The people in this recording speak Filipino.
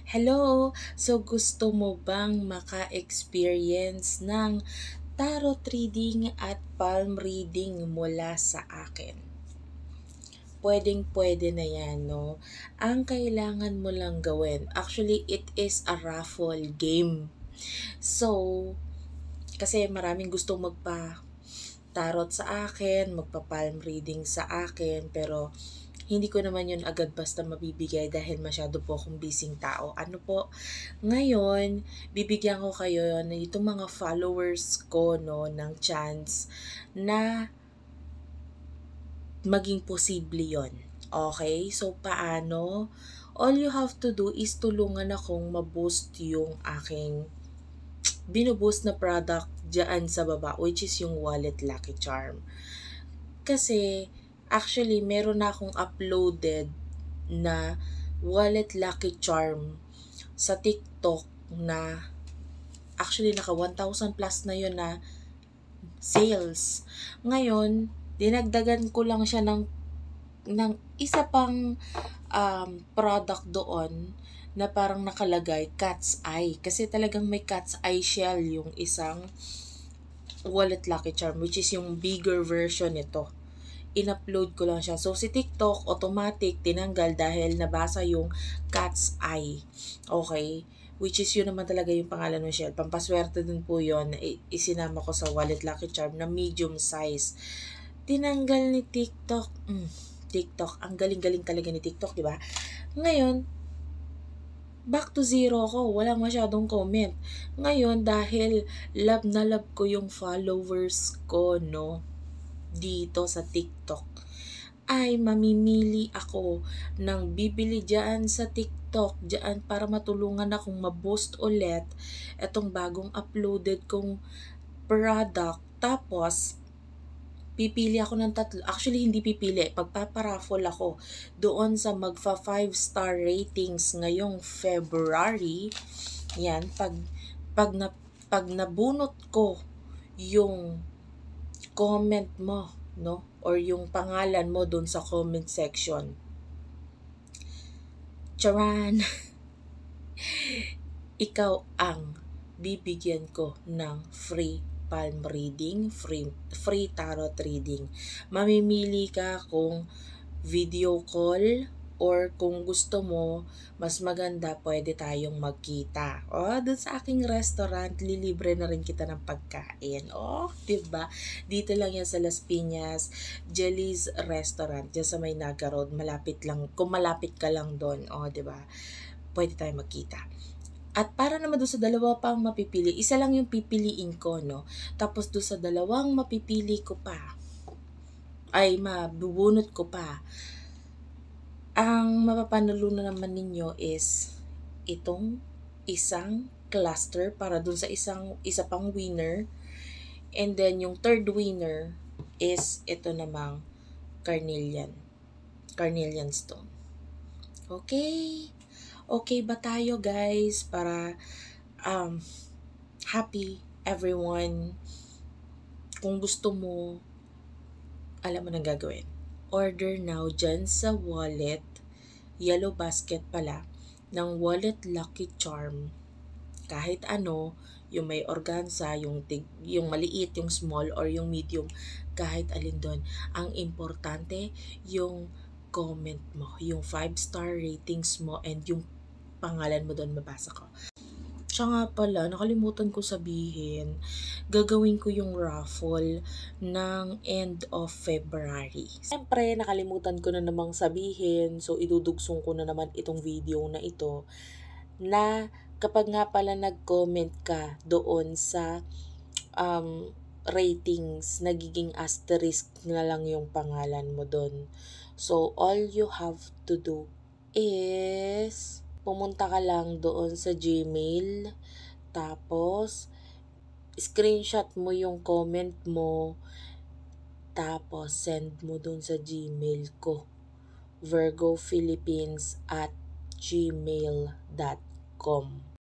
Hello! So gusto mo bang maka-experience ng tarot reading at palm reading mula sa akin? Pwedeng-pwede na yan, no? Ang kailangan mo lang gawin, actually it is a raffle game. So, kasi maraming gustong tarot sa akin, magpa-palm reading sa akin, pero hindi ko naman yun agad basta mabibigay dahil masyado po akong busy tao. Ano po, ngayon, bibigyan ko kayo ng itong mga followers ko no, ng chance na maging posible yon. Okay? So, paano? All you have to do is tulungan akong ma-boost yung aking binuboost na product dyan sa baba, which is yung Wallet Lucky Charm. Kasi, actually, meron na akong uploaded na Wallet Lucky Charm sa TikTok na actually naka 1,000 plus na yun na sales. Ngayon, dinagdagan ko lang siya ng isa pang product doon na parang nakalagay cat's eye. Kasi talagang may cat's eye shell yung isang Wallet Lucky Charm, which is yung bigger version nito. In-upload ko lang siya. So, si TikTok, automatic, tinanggal dahil nabasa yung cat's eye. Okay? Which is yun naman talaga yung pangalan ng shell. Pampaswerte din po yun. Isinama ko sa Wallet Lucky Charm na medium size. Tinanggal ni TikTok. TikTok. Ang galing-galing talaga ni TikTok, di ba? Ngayon, back to zero ko. Walang masyadong comment. Ngayon, dahil love na love ko yung followers ko, no? Dito sa TikTok, ay mamimili ako ng bibili dyan sa TikTok dyan para matulungan akong ma-boost ulit itong bagong uploaded kong product. Tapos, pipili ako ng tatlo. Actually, hindi pipili. Pagpaparaffle ako doon sa magfa 5-star ratings ngayong February. Yan, pag nabunot ko yung comment mo, no? Or yung pangalan mo dun sa comment section. Charan! Ikaw ang bibigyan ko ng free palm reading, free tarot reading. Mamimili ka kung video call or kung gusto mo, mas maganda, pwede tayong magkita. Doon sa aking restaurant, lilibre na rin kita ng pagkain. Diba? Dito lang yan sa Las Piñas, Jelly's Restaurant, dyan sa may Naga Road, malapit lang, kung malapit ka lang doon, diba? Pwede tayong magkita. At para naman doon sa dalawa pang mapipili, isa lang yung pipiliin ko, no? Tapos doon sa dalawang mapipili ko pa, ay mabubunot ko pa, ang mapapanalunan naman ninyo is itong isang cluster para dun sa isa pang winner. And then yung third winner is ito namang carnelian stone. Okay? Okay ba tayo guys? Para happy everyone. Kung gusto mo, alam mo nang gagawin. Order now dyan sa wallet, yellow basket pala, ng Wallet Lucky Charm. Kahit ano, yung may organza, yung maliit, yung small, or yung medium, kahit alin doon. Ang importante, yung comment mo, yung 5-star ratings mo, and yung pangalan mo doon mabasa ko. Siya nga pala, nakalimutan ko sabihin, gagawin ko yung raffle ng end of February. Siyempre, nakalimutan ko na namang sabihin, so idudugsong ko na naman itong video na ito, na kapag nga pala nag-comment ka doon sa ratings, nagiging asterisk na lang yung pangalan mo doon. So, all you have to do is pumunta ka lang doon sa Gmail, tapos screenshot mo yung comment mo, tapos send mo doon sa Gmail ko, virgophilippines@gmail.com.